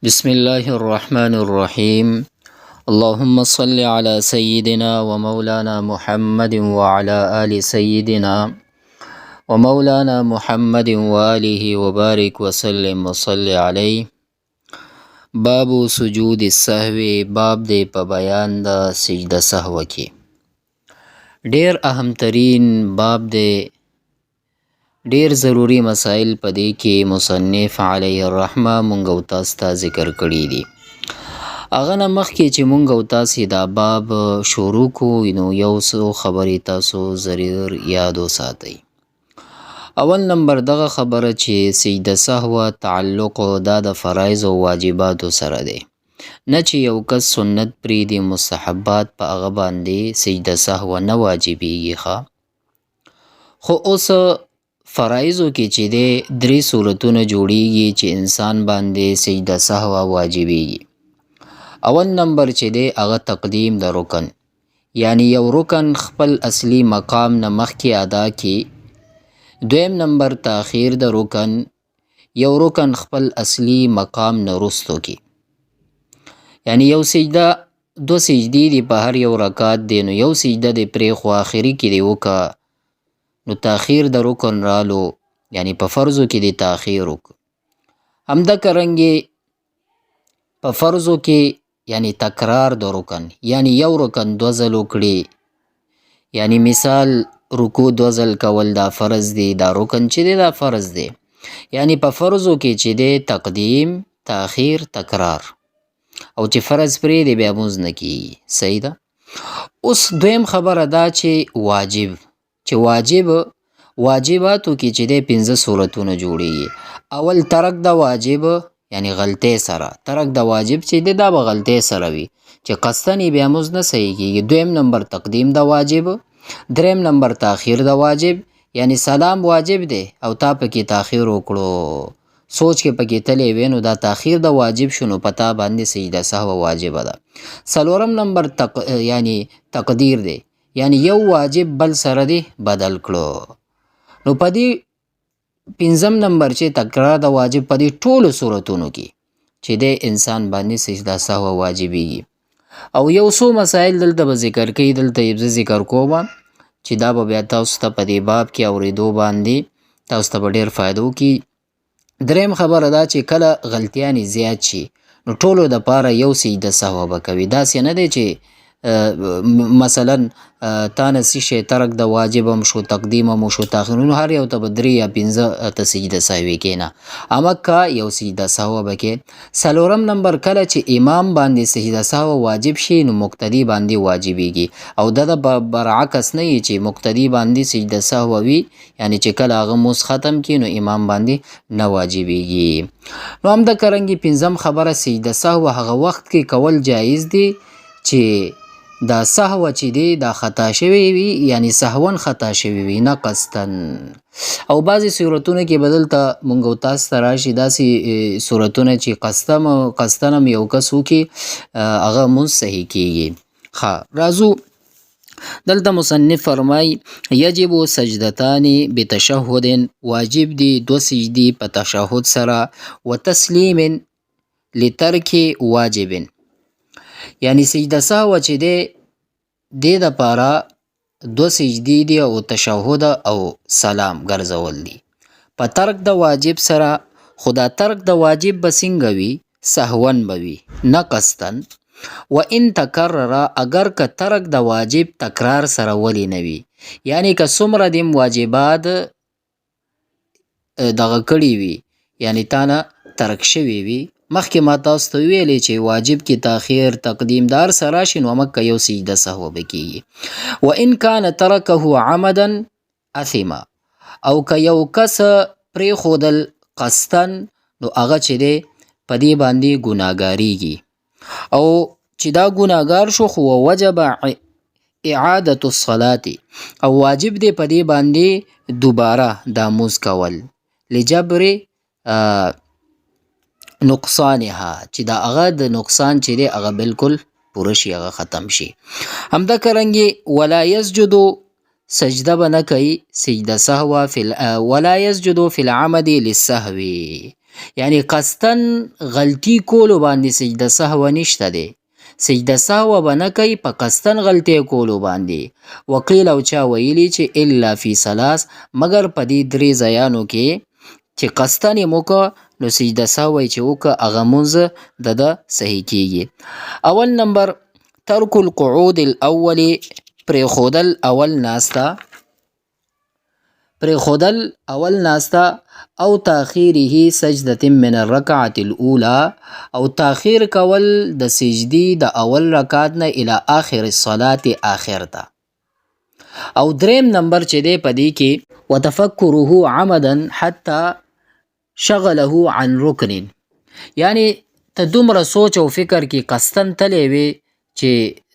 بسم الله الرحمن الرحيم. اللهم صل على سيدنا ومولانا محمد وعلى آل سيدنا ومولانا محمد وآله وبارك وسلم وصل عليه. باب سجود السهو، باب دی په بیان د سجده سهو کې. ډیر اهم ترین باب دی، ډیر ضروری مسائل په دې کې مصنف علیه الرحمه مونږ او تاسو ته ذکر کړي دي. هغه نه مخکې چې مونږ او تاسې دا باب شروع کو نو یو څو خبرې تاسو ضرور یاد وساتئ. اول نمبر دغه خبره چې سجده سهو تعلق دا د فرایض او واجباتو سره دی، نه چې یو کس سنت پرېږدي مستحبات په هغه باندې سجده سهو نه واجبېږي ښه. خو اوس فرایضو کې چې دی درې صورتونه جوړیږي چې انسان باندې سجده سهو واجبېږي. اول نمبر چې دی هغه تقدیم د رکن، یعنی یو رکن خپل اصلي مقام نه مخکې ادا کی. دویم نمبر تاخیر د رکن، یو رکن خپل اصلي مقام نه رستو کی. یعنی یو سجده دو سجدی دی په هر یو رکعت دی، نو یو سجده دی پرې خو آخري کې دی وکا، نو تاخیر د رکن رالو، یعنی په فرضو کې دی تاخیر وک. همدارنګه په فرضو کې یعنی تکرار د رکن، یعنی یو رکن دو ځل وکړي، یعنی مثال رکوع دو ځل کول دا فرض دی، دا رکن چې دی دا فرض دی. یعنی په فرضو کې چې دی تقدیم تاخیر تکرار، او چې فرض پرې دی بیا مونځ نه کیږي. صحیح ده. اوس دویم خبره دا چې واجب، چې واجباتو کې چې دی 5 صورتونه جوړیږي. اول ترک د واجب، یعنی غلطی سره، ترک د واجب چې دی دا به غلطی سره وي چې قصدن یې بیا مونځ نه صحیح کیږي. دویم نمبر تقدیم د واجب، دریم نمبر تاخیر د واجب، یعنی سلام واجب دی او تا پکې تاخیر وکړو، سوچ کې پکې تلې وې، نو دا تاخیر د واجب شنو پتا باندې سجده سهو واجب ده. څلورم نمبر یعنی تقدیر دی، یعنی یو واجب بل سره دی بدل کړو. نو په دې 5م نمبر چې تکرار د واجب په دې ټولو صورتونو کې چې د انسان باندې سجده سهو واجبېږي. او یو څو مسائل دلته به ذکر کوي، دلته یې ذکر کوم چې دا به بیا تاسو ته په دې باب کې اورېدو باندې تاسو ته به ډېر فایده وکړي. دریم خبره دا چې کله غلطیانې زیات شي نو ټولو دپاره یو سجده سهو به کوي. داسې نه دی چې مثلا تا نه څه شی ترک د واجب هم شو، تقدیم هم شو، تاخیر، نو هر یو ته به 3 یا 5 ته سجده سهوي کېنه، امکه یو سجده سهو به کې. څلورم نمبر کله چې امام باندې سجده سهو واجب شي نو مقتدي باندې واجبېږي، او دا د برعکس نه وي چې مقتدي باندې سجده سهو وي، یعنی چې کله هغه مونځ ختم کړي نو امام باندې نه واجبېږي. نو همدارنګه 5م خبره سجده سهو هغه وخت کې کول جایز دی چې دا سهو چې دی دا خطا شوی وي، یعنی سهون خطا شوی وي نه قصدن. او بعضې صورتونه کې بدلته مونږ او تاسو ته راشي داسې صورتونه چې قصدن هم یو کس وکړي هغه مونځ صحیح کیږي. ښه راځو دلته مصنف فرمای یجب سجدتان بتشهد، واجب دی 2 سجدی په تشهد سره، و تسلیم لترک واجب، یعنی سجده سهو چې دی د پاره 2 سجدی دی او تشهد او سلام ګرځول دی په ترک د واجب سره. خدا ترک د واجب به څنګه وي؟ سهون به وي نه قصدن. و ان تکرر، اگر که ترک د واجب تکرار سره ولی نه وي، یعنی که څومره دیم واجبات دغه کړي وي، یعنی تا نه ترک شوي وي. مخکې ما تاسو ته ویلې چې واجب کې تاخیر تقدیم دار سره راشي نو مکه یو سجده سهو به کېږي. و ان کان ترکه عمدا اثم، او که یو کس پرېښودل قصدن نو هغه چې دی په دې باندې ګناهګاریږي، او چې دا ګناهګار شو خو وجب اعاده الصلاه، او واجب دی په دې باندې دوباره دا مونځ کول، لجبر نقصانها، چې دا هغه د نقصان چې دی هغه بالکل پوره شي، هغه ختم شي. همدارنګه ولا یسجد، سجده به نه کوي سجده سهو ولا یسجد فی العمد للسهو، یعنی قصدن غلطي کولو باندې سجده سهو نشته دی. سجده سهو به نه کوي په قصدن غلطي کولو باندې. وقیل او چا ویلي چې الا فی ثلاث مګر په دې درې ځایانو کې چې قصدن یې وکړه نو سجده سهو چې وکړه هغه مونځ د ده صحیح کیږي. اول نمبر ترک القعود الاول پرېښودل اول ناسته او تاخیره سجدة من الرکعة الاولى او تاخیر کول د سجدی د اول رکعت نه الی آخر الصلاة آخر ته. او دریم نمبر چې دی په دې کې وتفکره عمدا حتی شغله عن رکن، یعنی ته دومره سوچ او فکر کې قصدن تلی وي چې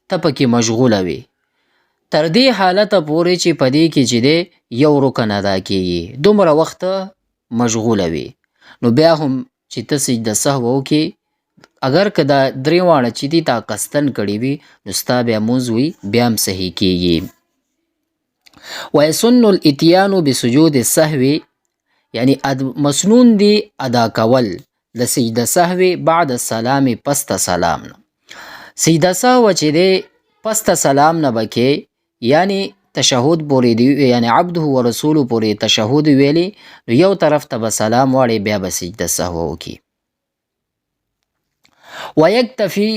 ته پکې مشغوله وي تر دې حالته پورې چې په دې کې چې دی یو رکن ادا کیږي، دومره وخت مشغوله وي، نو بیا هم چې ته سجده سهو وکړې اگر که دا درې واړه چې دي تا قصدن کړي وي نو ستا بیا مونځ وي بیا هم صحیح کیږي. ویسن الاتیان بسجود السهو، یعنی مسنون دی ادا کول د سجده سهو بعد السلام پس د سلام نه. سجده سهو چې دی پس د سلام نه به کې، یعنی تشهد پورې دی، یعنی عبده و رسوله پورې تشهد ویلی نو یو طرف ته به سلام واړی بیا به سجده سهو وکړي. ویکتفي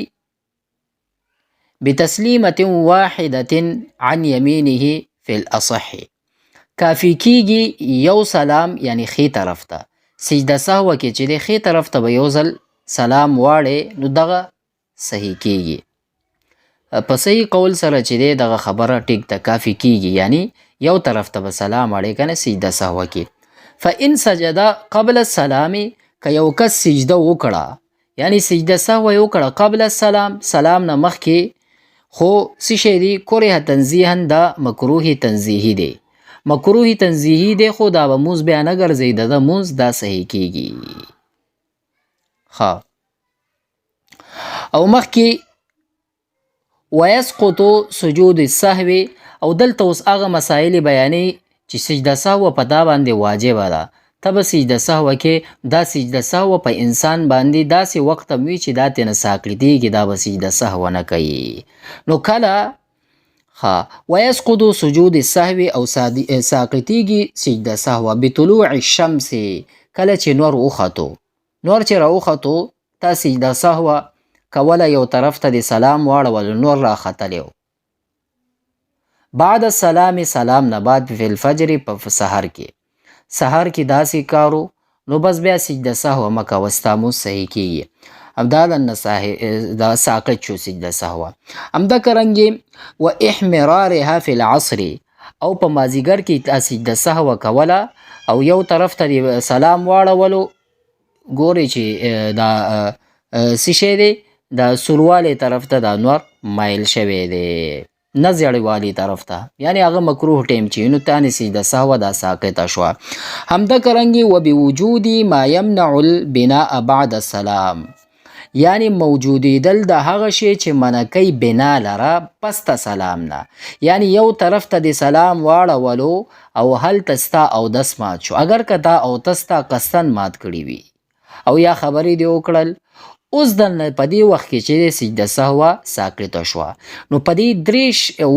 بتسلیمة واحدة عن یمینه فی الاصح، کافی کیږي یو سلام یعنی خی طرف ته. سجده سهو کې چې دی خی طرف ته به یو ځل سلام واړی نو دغه صحیح کیږي. په صحیح قول سره چې دی دغه خبره ټیک ته کافی کیږي، یعنی یو طرف ته به سلام واړی کنه سجده سهو کې. فإن سجد قبل السلام، که یو کس سجده وکړه یعنی سجده سهو یې وکړه قبل السلام سلام نه مخکې، خو څه شی دی کره تنزیها دا مکروه تنزیهی دی، مکروه تنزیهی دی خو دا به مونځ بیا نه ګرځي، د ده مونځ دا صحیح کیږي. او مخکې ویسقط سجود السهو، او دلته اوس هغه مسایل بیانې چې سجده سهو په دا باندې واجبه ده. ته به سجده سهو کې دا سجده سهو په انسان باندې داسې وخت هم وي چې دا ترېنه ساقطېږي، دا به سجده سهو نه کوي. نو کله ویسقط سجود السهو او ساقطېږي سجده سهو بطلوع الشمس، کله چې نور وختو، نور چې راوختو تا سجده سهو کوله یو طرف ته د سلام واړول نور راختلی و. بعد السلام سلام نه بعد فی الفجر په سحر کې، سحر کې داسې کارو نو بس بیا سجده سهو مه کوه ستا مونځ صحیح کیږي. دا ساقط شو سجده سهو. همدغه رنګې و احمرارها فی العصر، او په مازیګر کې سجده سهو کوله او یو طرف ته د سلام واړولو، ګورې چې دا څه شی دی دا سوروالی طرف ته دا نور مایل شوی دی، نه زیړوالی طرف ته، یعنی هغه مکروه ټیم چې نو تانې سجده سهو دا ساقطه شوه. همدغه رنګې و بوجود ما یمنع البناء بعد السلام، یعنی موجودیدل د هغه شی چې منع کوي بنا لره پس د سلام نه، یعنی یو طرف ته د سلام واړولو او هلته ستا اودس مات شو، اگر که دا اودس تا قصدن مات کړي وي او یا خبرې دې وکړل، اوس دلته په دې وخت کې چې سجده سهو ساقطه شوه، نو په دې درې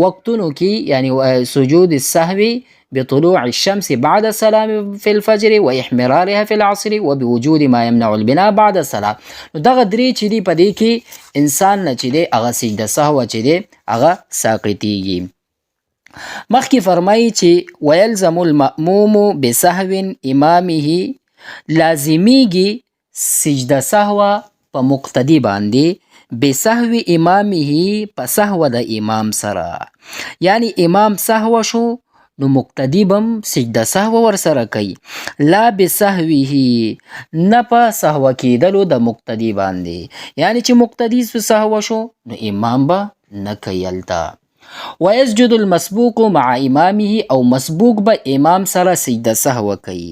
وختونو کې یعنی سجود السهو بطلوع الشمس بعد السلام في الفجر واحمرارها في العصر وبوجود ما يمنع البناء بعد السلام، نو دغه درې چې دی په دې کې انسان نه چې دی هغه سجده سهو چې دی هغه ساقطیږي. مخکې فرمایي چې ویلزم المأموم بسهو امامه، لازمیږي سجده سهو په مقتدی باندې بسهو امامه په سهو د امام سره، یعنی امام سهو شو نو مقتدی بم سجده سهو ور سره کوي، لا بسهوه نه په سهو کیدلو د مقتدی باندې، یعنی چې مقتدی سهو شو نو امام به نه کوي هلته. ويسجد المسبوق مع امامه، او مسبوق به امام سره سجده سهو کوي.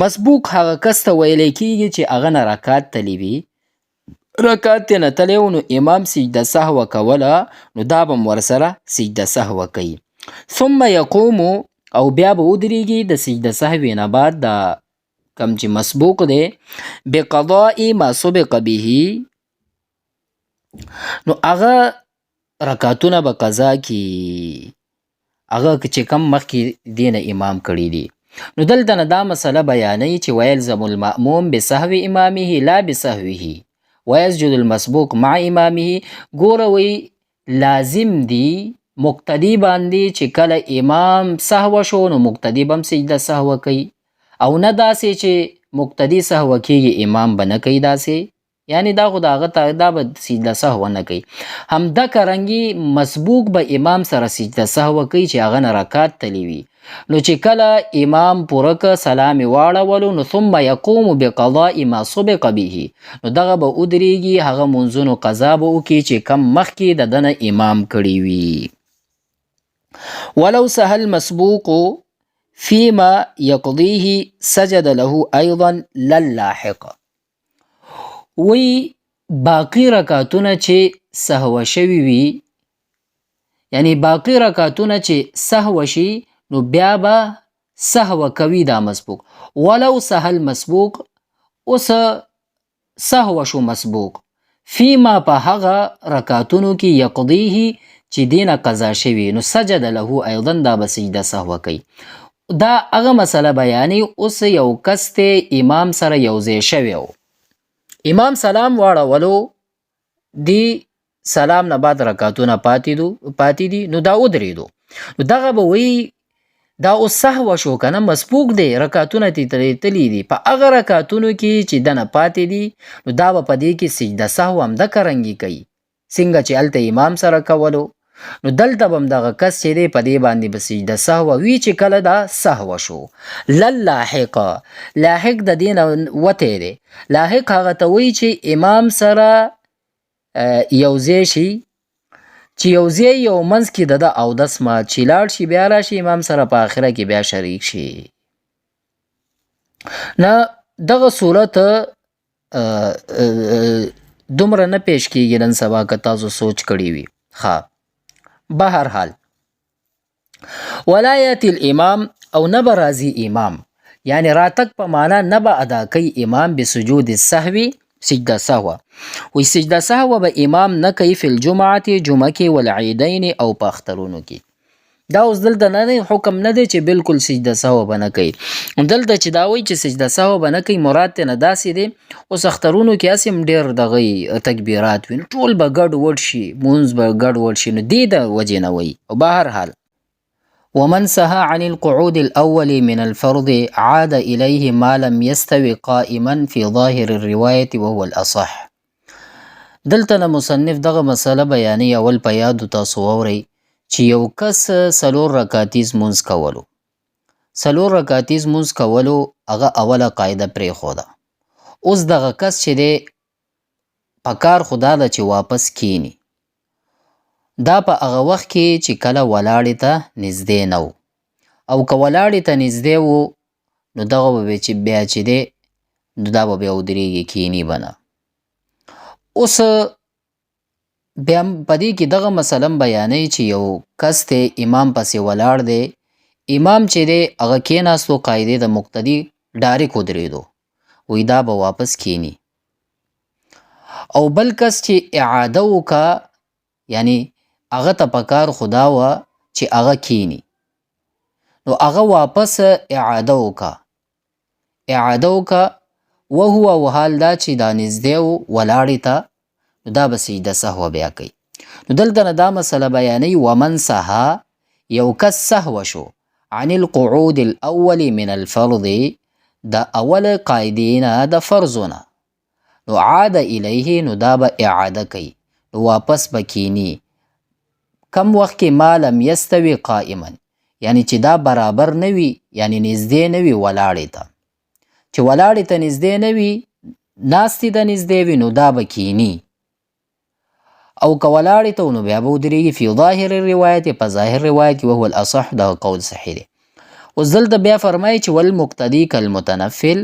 مسبوق هغه کس ته ویلی کیږي چې هغه نه رکعت تلی وي، رکعت یې نه تلی و نو امام سجده سهو کوله نو دا به م ورسره سجده سهو کوي. ثم یقوم، او بیا به ودرېږي د سجده سهوې نه بعد د کم چې مسبوق دی بقضاء ما سبق به نو هغه رکعتونه به قضا کی هغه چې کم مخکې دینه امام کړي دي. نو دلته نه دا مسله بیانوي چې ویلزم المأموم بسهو امامه لا بسهوه ویسجد المسبوق مع امامه. ګوره وی لازم دی مقتدی باندې چې کله امام سهو شو نو مقتدی بم سجده سهو کوي، او نه داسې چې مقتدی سهو کیږي امام به نه کوي داسې، یعنی دا خو د هغه دا به سجده سهو نه کوي. همدغه رنګې مسبوق به امام سره سجده سهو کوي چې هغه نه رکعت تللی وي. نو چې کله امام پوره که سلام یې واړولو نو ثم یقوم بقضاء ما سبق به نو دغه به ودرېږي، هغه منځونو قضا به وکړي چې کم مخکې د دنه امام کړي وي. ولو سهل المسبوق فيما يقضيه سجد له ايضا للاحق. وی باقی رکعتونه چې سهو شوي وي، یعنی باقی رکعتونه چې سهو شي نو بیا به سهو کوي دا مسبوق. ولو سهل مسبوق، اوس سهو شو مسبوق فيما په هغه رکعتونو کې یقضیه چې دینه قضا شوي نو سجد له ایضا دا به سجده سهو کوي. دا هغه مسله بیانوي. اوس یو کس ته امام سره یوځای شوی و، امام سلام واړولو، دی سلام نه بعد رکعتونه پاتې دي، نو دا ودرېدو، نو دغه به وی دا اوس سهو شو کنه مسبوق دی، رکعتونه تللی دي، په هغه رکعتونو کې چې دنه پاتې دي نو دا به په دې کې سجده سهو همدغه رنګې کوي څنګه چې هلته امام سره کولو. نو دلته به هم دغه کس چې دی په دې باندې به سجده سهو وي چې کله دا سهو شو. للاحق، لاحق د دې نه وتی دی. لاحق هغه ته وایي چې امام سره یوځای شي، چې یوځای یو منځ کې د ده اودس مات شي، لاړ شي بیا راشي امام سره په آخره کې بیا شریک شي. نه دغه صورت دومره نه پیش کیږي نن سبا که تاسو سوچ کړی وي. ها بهرحال ولا یاتی الامام او نه به راځي امام، یعنی راتګ په معنا نه به ادا کوي امام بسجود السهو سجده سهو. وی سجده سهو به امام نه کوي فی الجمعة جمعه کې والعیدین او په اخترونو کې. دا اوس دلته نه حکم نه دی چې بالکل سجده سهو به نه کوي. دلته چې دا وایي چې سجده سهو به نه کوي مراد ته نه داسې دی. اوس اخترونو کې هسې هم ډېر دغه تکبیرات وي نو ټول به ګډ وډ شي، مونځ به ګډ وډ شي، نو دې د وجې نه وایي. او بهرحال ومن سهى عن القعود الأول من الفرض عاد إليه ما لم يستوي قائما في ظاهر الرواية وهو الأصح. دلته نه مصنف دغه مسله بیانوي. اول په یادو تاسو واورئ چې یو کس 4 رکعتیز مونځ کولو، 4 رکعتیز مونځ کولو هغه اوله قاعده پرېښوده. اوس دغه کس چې دی پکار خو دا ده چې واپس کینی. دا په هغه وخت کې چې کله ولاړې ته نږدې نه و، او که ولاړې ته نږدې و نو دغه به چې بیا چې دی نو دا به بیا ودرېږي، کینی به نه. اوس بیا په دې کې دغه مسله بیانوي چې یو کس ته امام پسې ولاړ دی، امام چې دی هغه کېناستو، قاعدې د مقتدي ډایرک ودرېدو، وی دا به واپس کینی. او بل کس چې اعاده وکړه، یعنی هغه ته پکار خدا وه چې هغه کینی، نو هغه واپس اعاده وکړه وهو او حال دا چې دا نږدې و ولاړې ته نو دا به سجده سهو بیا کوي. نو دلته نه دا مسله بیانوي ومن سهى، یو کس سهو شو عن القعود الاول من الفرض، د اول قاعدې نه د فرضونه، نو عاد الیه نو دا به اعاده کوي، نو واپس به کینی. کم وخت کې ما لم یستوي قائما، یعنی چې دا برابر نه وي، یعنی نږدې نه وي ولاړې ته، چې ولاړې ته نږدې نه وي، ناستې ته نږدې وي نو دا به کینی. او که ولاړې ته نو بیا به ودرېږي. فی ظاهر الروایت، په ظاهر روایت کې وهو الاصح، دغه قول صحیح دی. اوس دلته بیا فرمایي چې والمقتدی کالمتنفل،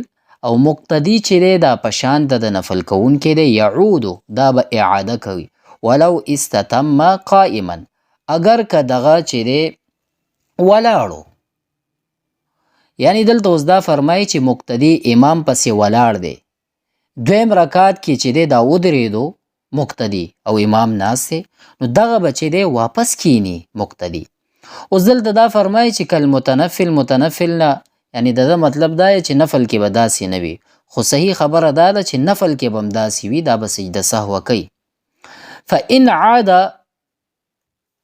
او مقتدی چې دی دا په شان د نفل کوونکی دی، یعودو دا به اعاده کوي، ولو استتم قائما، اگر که دغه چې دی ولاړو، یعنی دلته اوس دا فرمایي چې مقتدي امام پسې ولاړ دی، دویم رکعت کې چې دی دا ودرېدو مقتدي او امام ناست دی، نو دغه به چې دی واپس کینی مقتدي. اوس دلته دا فرمایي چې کل متنفل نه، یعنی د ده مطلب دا چې نفل کې به داسې نه وي، خو صحیح خبره دا ده چې نفل کې به هم داسې وي، دا به سجده سهوه کوي. فإن عاد،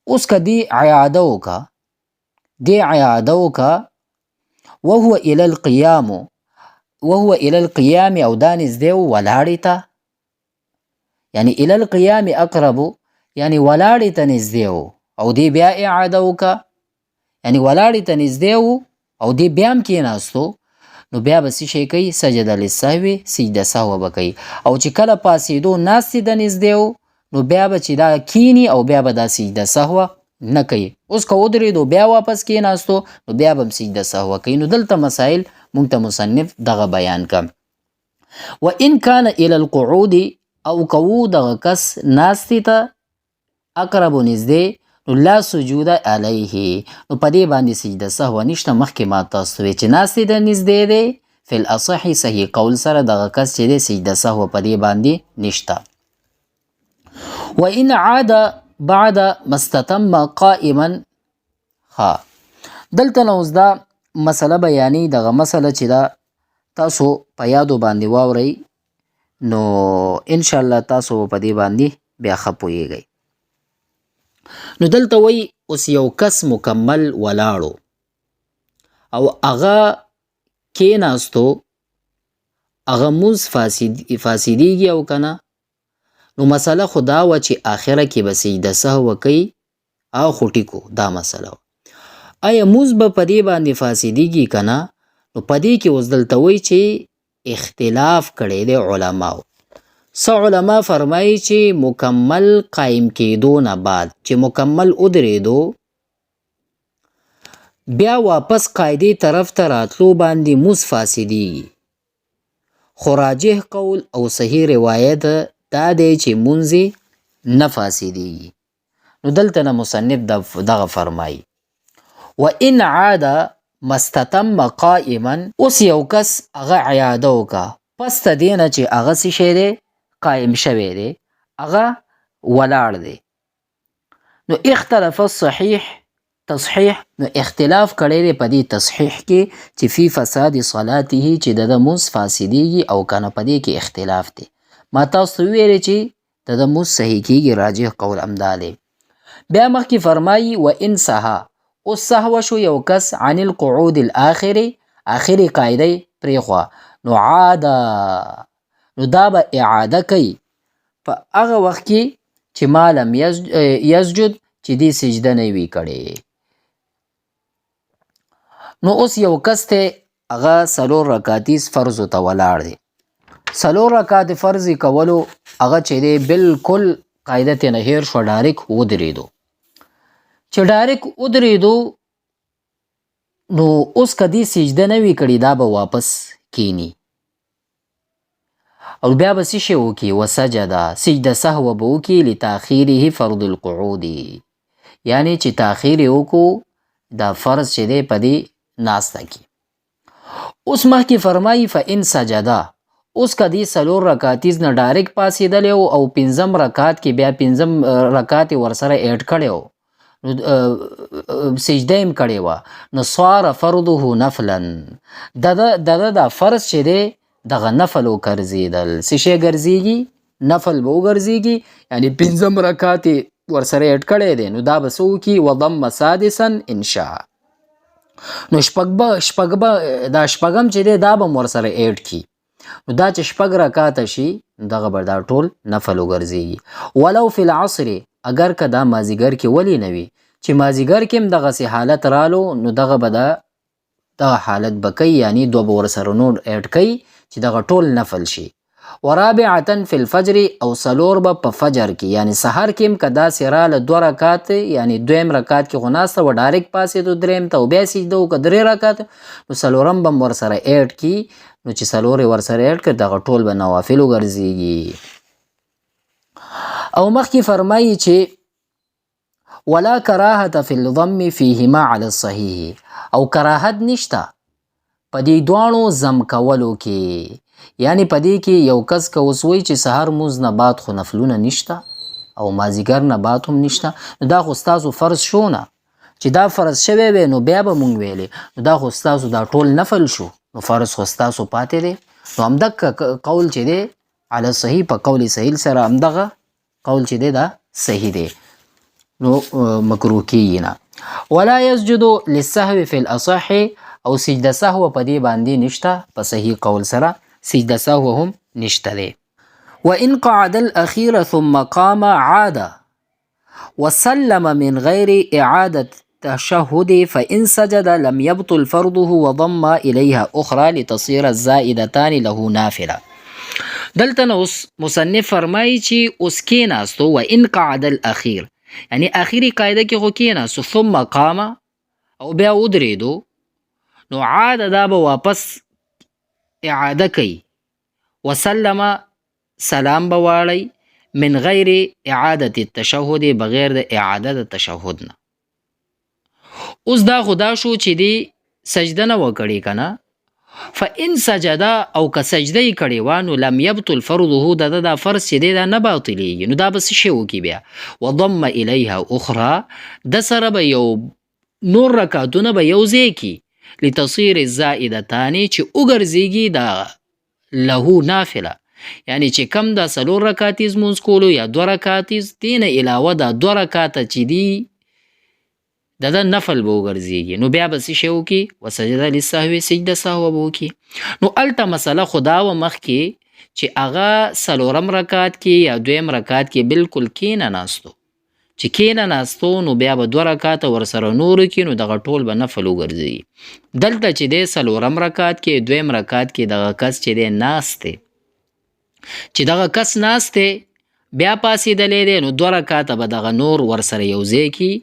اوس که دی عیاده وکړه، دی عیاده وکړه وهو الى القیام او دا نږدې و ولاړې ته، یعنی الى القیام اقربو، یعنی ولاړې ته نږدې و او دی بیا اعاده وکړه، یعنی ولاړې ته نږدې و او دی بیا هم کېناستو، نو بیا به څه شی کوي؟ سجده للسهو، سجده سهوه به کوي. او چې کله پاسېدو ناستې ته نږدې و، نو بیا به چې دا کینی او بیا به دا سجده سهوه نه کوي. اوس که ودرېدو بیا واپس کېناستو، نو بیا به هم سجده سهوه کوي. نو دلته مسایل موږ ته مصنف دغه بیان کړه. وان کان الی القعود، او که و دغه کس ناستې ته اقرب نږدې، نو لا سجود علیه، نو په دې باندې سجده سهوه نشته. مخکې ما تاسو ته ویل چې ناستې ته نږدې دی، فی الاصح صحیح قول سره دغه کس چې دی سجده سهوه په دې باندې نشته. وان عاد بعد ما استتم قائما، دلته نو اوس دا مسله بیانې، دغه مسله چې دا تاسو په یادو باندې واورئ، نو انشاءالله تاسو په دې باندې بیا ښه پوهیږئ. نو دلته وایي اوس یو کس مکمل ولاړو او هغه کېناستو، هغه مونځ فاسدیږي او که نه، نو مسله خو دا وه چې آخره کې به سجده سهوه کوي، او خو ټیکو دا مسله وه. آیا مونځ به په دې باندې فاسدیږي که نه؟ نو په دې کې اوس دلته وایي چې اختلاف کړی دی علماو. څه علما فرمایي چې مکمل قایم کېدو نه بعد چې مکمل ودرېدو، بیا واپس قاعدې طرف ته راتلو باندې مونځ فاسدیږي. خو راجح قول او صحیح روایت دا دی چې مونځ نه فاسدیږي. نو دلته نه مصنف دغه فرمایي وان عاد ما استتم قائما، اوس یو کس هغه عیاده وکړه پس ته دې نه چې هغه څه شی دی؟ قایم شوی دی، هغه ولاړ دی. نو اختلف الصحیح، تصحیح، نو اختلاف کړی دی په دې تصحیح کې چې فی فساد صلاته، چې د ده مونځ فاسدیږي او که نه، په دې کې اختلاف دی. ما تاسو ته وویلې چې د ده مونځ صحیح کېږي، راجح قول همدا دی. بیا مخکې فرمایي وان سها، اوس سهوه شو یو کس عن القعود الاخر، آخري قاعده پرېښوه، نو عاده، نو دا به اعاده کوي په هغه وخت کې چې ما لم یسجد، چې دې سجده نه وي کړې. نو اوس یو کس ته هغه 4 رکعتیز فرضو ته ولاړ دی، 4 رکعت فرض کولو هغه چې دی بالکل قاعده ته نه هیر شو، ډایرک ودرېدو. چې ډایرک ودرېدو، نو اوس که دې سجده نه وي کړې، دا به واپس کینی او بیا به څه شی وکړي؟ وسجده، سجده سهوه به وکړي لتاخیره فرض القعود، یعنی چې تاخیر یې وکړو دا فرض چې دی په دې ناسته کې. اوس مخکې فرمایي فإن سجده، اوس که دې 4 رکعتیز نه ډایرک پاسېدلی و او 5م رکعت کې بیا 5م رکعت یې ورسره ایډ کړی و، سجده یې کړې وه، نو صار فرضه نفلا، د ده دا فرض چې دی دغه نفل وګرځېدل. څه شی ګرځېږي؟ نفل به وګرځېږي، یعنی 5م رکعت یې ورسره ایډ کړی دی، نو دا به څه وکړي؟ وضم سادسا ان شاء، نو دا شپږم چې دی دا به م ورسره ایډ کړي، نو دا چې 6 رکعته شي، دغه به دا ټول نفل وګرځېږي. ولو فی العصر، اگر که دا مازدیګر کې ولې نه وي، چې مازدیګر کې هم دغسې حالت رالو، نو دغه به دغه حالت به کوي، یعنی 2 به ورسره نور ایډ کوي چې دغه ټول نفل شي. ورابعة فی الفجر، او 4 به په فجر کې، یعنی سحر کې هم که داسې راله 2 رکعت، یعنی 2م رکعت کې خو ناسته و، ډایرک پاسېدو 3م ته او بیا سجده وکړه 3 رکعت، نو 4م به م ورسره ایډ کړي، نو چې 4 یې ورسره ایډ کړي، دغه ټول به نوافل وګرځېږي. او مخکې فرمایي چې ولا کراهة فی الضم فیهما علی الصحیح، او کراهت نشته په دې دواړو زم کولو کې، یعنی په دې کې یو کس که اوس وایي چې سهار مونځ نه بعد خو نفلونه نشته او مازدیګر نه بعد هم نشته، نو دا خو ستاسو فرض شو نه، چې دا فرض شوی وی نو بیا به مونږ ویلې نو دا خو ستاسو دا ټول نفل شو، نو فرض خو ستاسو پاتې دی. نو همدغه قول چې دی علی صحیح په قول صحیح سره همدغه قول چې دی دا صحیح دی، نو مکروه کیږي نه. ولا يسجد للسهو فی الاصح، او سجده سهو په دې باندې نشته، په صحیح قول سره سجده سهو هم نشته دی. وإن قعد الأخير ثم قام عاد وسلم من غير إعادة التشهد فإن سجد لم يبطل فرضه وضم إليها أخرى لتصير الزائدتان له نافلة. دلته نو مصنف فرمایي چې اوس کېناستو وإن قعد الأخير، یعنی آخري قاعده کې خو کېناستو ثم قام او بیا ودرېدو، نو عاد دا به واپس اعاده کوي، وسلم سلام به واړی، من غیر اعاده التشهد بغیر د اعاده د تشهد نه. اوس دا خدا شو چې دی سجده نه وکړي کنه، فإن سجده او که سجده یې کړې وه نو لم یبطل فرضه، دا فرض چې دی دا نه باطلیږي، نو دا به څه شی وکړي بیا وضم الیها اخرى، د سره به یو نور رکعتونه به یو ځای کي، لتصیر الزائدتان چې وګرځېږي دا له نافله، یعنی چې کم دا 4 رکعتیز مونځ کولو یا 2 رکعتیز، دې نه علاوه دا 2 رکعته چې دي د نفل به وګرځېږي، نو بیا به څه شی وکړي وسجده للسهو، سجده سهو به وکړي. نو هلته مسله خو دا وه مخکې چې هغه 4م رکعت کې یا 2م رکعت کې بالکل کېنناستو، چې کېنناستو نو بیا به 2 رکعته ورسره نور کړي، نو دغه ټول به نفل وګرځېږي. دلته چې دی 4م رکعت کې 2م رکعت کې دغه کس چې دی ناست دی، چې دغه کس ناست دی بیا پاسېدلی دی، نو 2 رکعته به دغه نور ورسره یو ځای کړي،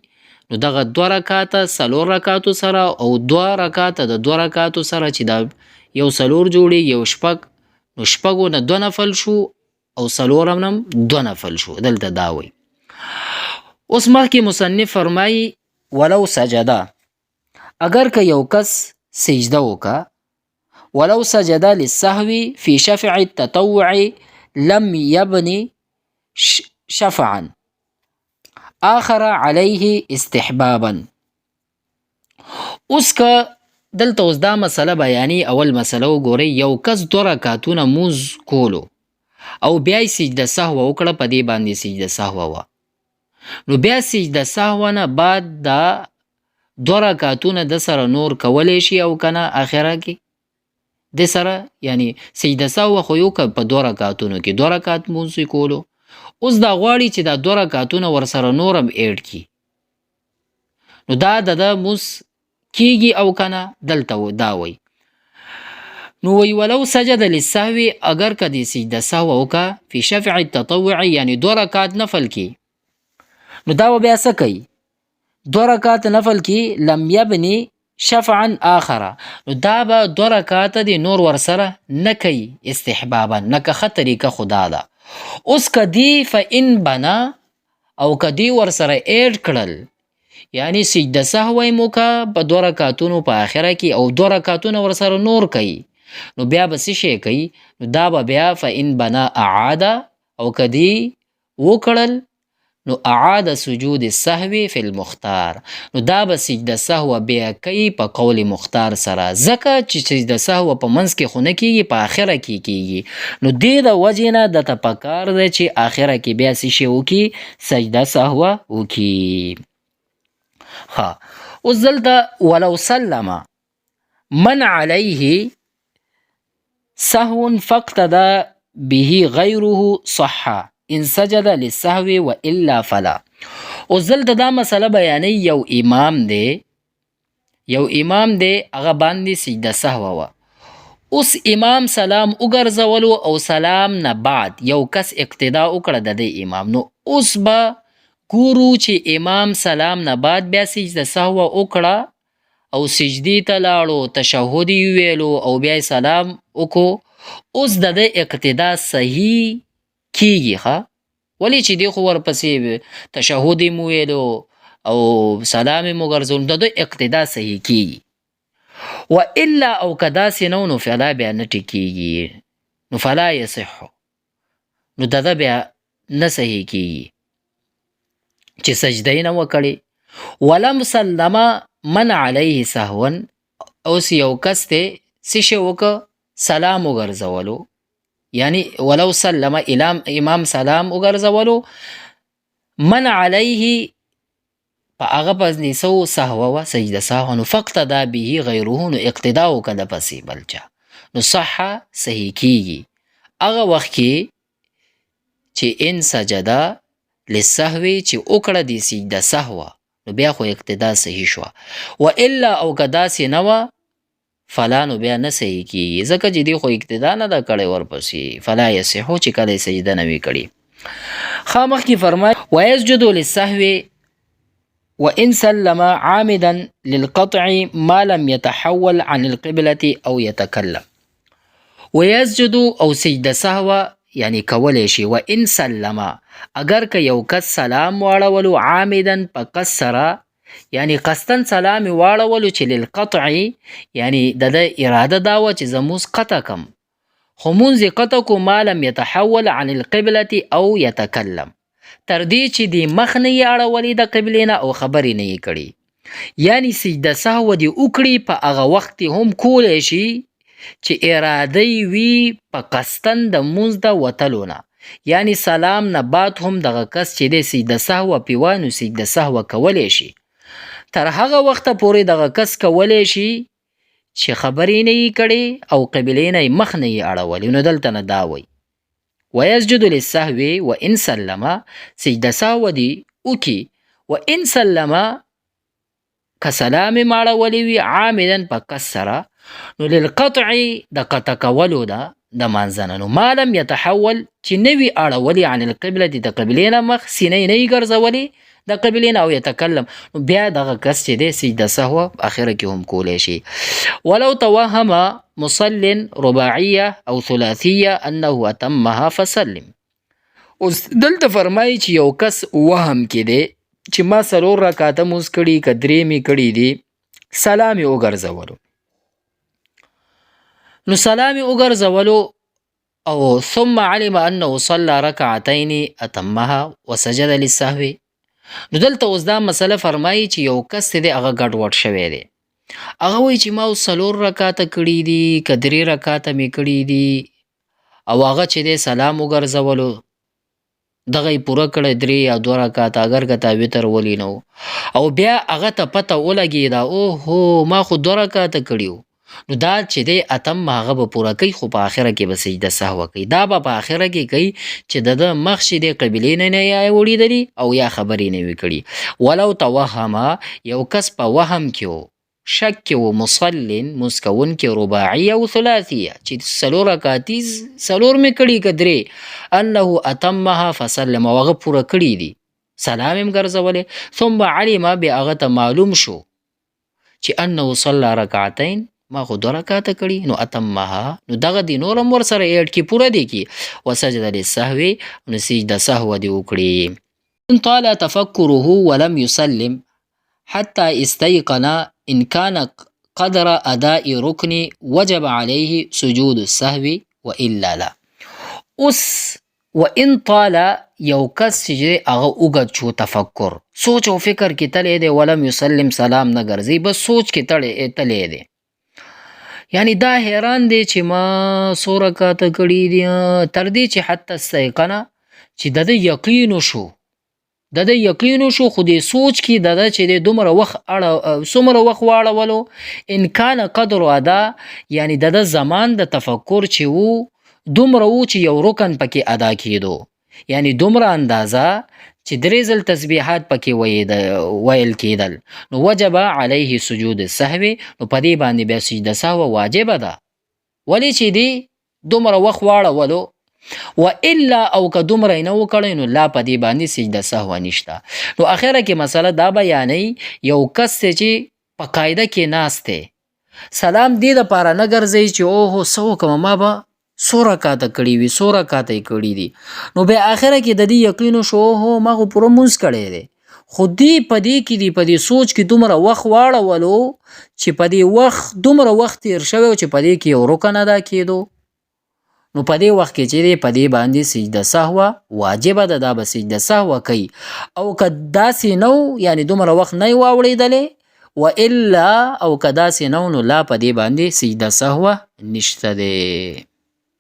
نو دغه 2 رکعته 4 رکعتو سره او 2 رکعته د 2 رکعتو سره چې دا یو 4 جوړېږي یو 6، نو 6 نه 2 نفل شو او 4 نه 2 نفل شو. دلته دا وایي. اوس مخکې مصنف فرمایي ولو سجده، اگر که یو کس سجده وکړه، ولو سجد للسهو في شفع التطوع لم يبني شفعا آخر عليه استحبابا. اوس که دلته اوس دا مسله بیانې، اول مسله وګورئ، یو کس 2 رکعتونه مونځ کولو او بیا یې سجده سهو وکړه، په دې باندې سجده سهو وه، نو بیا سجده سهو نه بعد دا 2 رکعتونه د سره نور کولی شي او کنه آخره کې د سره، یعنی سجده سهو خو یو که په 2 رکعتونو کې 2 رکعت مونځ کولو، اوس دا غواړي چې دا 2 رکعتونه ورسره نور هم ایډ کړي، نو دا د مونځ کیږي او کنه. دلته دا وایي نو وی ولو سجد للسهو، اگر که د سجده سهو وکړه فی شفع التطوع، یعنی 2 رکعت نفل کی، نو دا بیا څه کوي 2 رکعت نفل کی، لم یبني شفعا آخره، نو دا به 2 رکعت دی نور ورسره نه کوي استحبابا، نه که ښه طریقه خدا ده. اوس که دی فإن بنا او که دی ورسره ایډ کړل، یعنی سجده سهو یې وکړه په 2 رکعتونو په آخره کې او 2 رکعتونه ورسره نور کوي، نو بیا به څه شی کوي، نو دا به بیا فإن بنا اعاده، او که دی وکړل نو اعاده سجود السهو فی المختار، نو دا به سجده سهو بیا کوي په قول مختار سره، ځکه چې سجده سهو په منځ کې خو نه کیږي، په آخره کې کیږي، نو دې د وجې نه درته پکار دی چې آخره کې بیا څه شی وکړي سجده سهو وکړي. ها اوس دلته ولو سلم من علیه سهو فاقتدى به غیره صح ان سجد للسهو والا فلا. اوس دلته دا مسله بیانوي، یو امام دی هغه باندې سجده سهو وه، اوس امام سلام وګرځولو او سلام نه بعد یو کس اقتدا وکړه د دې امام، نو اوس به ګورو چې امام سلام نه بعد بیا سجده سهو وکړه او سجدې ته لاړو، تشهد یې ویلو او بیا سلام وکړو، اوس د ده اقتدا صحیح کیږي ښه، ولې چې دی خو ورپسې تشهد یې مو ویلو او سلام یې مو ګرځولو، د ده اقتدا صحیح کیږي. و الا او کدا سینو نو فلا بیا نه ټیکیږي، نو فلا یصح، نو دغه بیا نه صحیح کیږي چې سجده نه وکړي. ولم سلم من علیه سهوا، اوس یو کس ته څه شی وکړه، سلام وګرځولو، یعنی ولو سلم امام سلام وګرځولو، من علیه په هغه باندې سو سهو و سجده سهو، نو فقتدا به غیره، نو اقتدا وکړه د پسې بل چا، نو صح صحیح کیږي. هغه وخت کې چې ان سجده للسهو چې وکړه د سجده سهو، نو بیا خو اقتدا صحیح شوه. و الا او که داسې نه وه فلا، نو بیا نه صحیح کیږي، ځکه چې دی خو اقتدا نه ده کړې ورپسې، فلا یصحو چې کله یې سجده نه وي کړې. ښه مخکې فرمایي ویسجد للسهو وإن سلم عامدا للقطع ما لم يتحول عن القبلة أو يتكلم. ويسجد أو سجد سهو یعنی کولی شي وإن سلم اگر که یو کس سلام واړولو عامدا په قصد سره، یعنی قصدن سلام واړولو چې للقطع یعنی د اراده دا وه چې زه مونځ قطع کم، خو مونځ یې قطع کو ما لم يتحول عن القبلة او يتكلم، تر دې چې د مخ نه یې اړولې د قبلې نه او خبرې نه یې کړي. یعنی سجده سهو دې وکړي په هغه وخت هم کولی شي چې اراده وي په قصدن د مونځ د وتلو نه، یعنی سلام نه بعد هم دغه کس چې دی سجده سهو پې وای، نو سجده سهو کولی شي. تر هغه وخته پورې دغه کس کولی شي چې خبرې نه یې کړي او قبلې نه مخ نه یې اړولې، نو دلته نه دا وایي ويسجد للسهو وإن سلم، سجده سهو دی وکي، وإن سلم که سلام ماړولی وي عامدا په قصد سره، نو للقطع د قطع کولو ده د مانځه نه، نو ما لم يتحول چې نه وي اړولي عن القبلة د قبلې نه مخ، سینه یې نه وي ګرځولې د قبلې نه، او یتکلم، نو بیا دغه کس چې دی سجده سهو اخره کې هم کولی شي. ولو توهم مصل رباعیه او ثلاثیه انه اتمها فسلم. اوس دلته فرمایي چې یو کس وهم کې دی چې ما 4 رکعاته مونځ کړي که 3 مې کړي دي، سلام یې وګرځولو، نو سلام یې وګرځولو او ثم علم انه صلى رکعتين اتمها وسجد للسهو. نو دلته اوس دا مسله فرمایي چې یو کس دی هغه ګډوډ شوی دی، هغه وایي چې ما 4 رکعاته کړي دي که 3 رکعاته مې کړي دي، او هغه چې دی سلام وګرځولو دغه یې پوره کړی 3 یا 2 رکعاته، اگر که تا وتر ولی نه او بیا هغه ته پته ولګېده اوهو ما خو 2 رکعاته کړي وو، نو دا چې دی اتم هغه به پوره کوي، خو په آخره کې به سجده سهو کوي. دا به په آخره کې کوي چې د مخ چې دی قبلې نه یا وړېدلي او یا خبرې نه وي کړي. ولو توهم یو کس په وهم کې و، شک کې و، مصلین مونځ کوونکی رباعیه او ثلاثیه چې 4 رکعاتي 4 مې کړي که 3، انه اتمها فسلم، او هغه پوره کړي دي، سلام یې ګرځولی، ثم علم بیا هغه ته معلوم شو چې انه صلى رکعتین ما خو 2 رکعاته کړي، نو اتمها، نو دغه دی نور هم ورسره ایډ کې پوره دی کی، وسجد للسهو، نو سجده سهو دی وکړي. ان طال تفکره ولم يسلم حتى استيقن ان كان قدر اداء ركن وجب عليه سجود السهو والا لا. اوس وان طال یو کس چې هغه اوږد شو، تفکر سوچ او فکر کې تلی دی، ولم يسلم سلام نه ګرځي، بس سوچ کې تلی دی، یعنی دا حیران دی چې ما 100 رکعاته کړي دي، تر دې چې حتی استیقنه چې د یقین شو، د یقین شو، خو دې سوچ کې د چې د دومره وخت څومره وخت واړولو، ان کان قدر ادا، یعنی د زمان د تفکر چې وو دومره وو چې یو رکن پکې ادا کېدو، یعنی دومره اندازه چې 3 ځل تسبیحات پکې ویل کېدل، نو وجب علیه سجود السهو، نو په دې باندې بیا سجده سهو واجبه ده، ولې چې دی دومره وخت واړولو. و الا او که دومره یې نه وکړی، نو لا په دې باندې سجده سهو نشته. نو اخره کې مسله دا بیانوي یو کس چې په قاعده کې ناست دی، سلام دې دپاره نه ګرځوي چې اوهو څه وکړم، ما به 100 رکعاته کړي وي، 100 رکعاته یې کړي دي، نو بیا آخره کې د دې یقین شو اوهو ما خو پوره مونځ کړی دی، خو په دې کې دی په دې سوچ کې دومره وخت واړولو چې په دې وخت دومره وخت تیر شوی چې په دې کې یو رکن ادا کېدو، نو په دې وخت کې چې دی په دې باندې سجده سهوه واجبه ده، دا به سجده سهوه کوي. او که داسې نو یعنی دومره وخت نه یې واوړېدلی و الا او که داسې نو نو لا په دې باندې سجده سهوه نشته دی.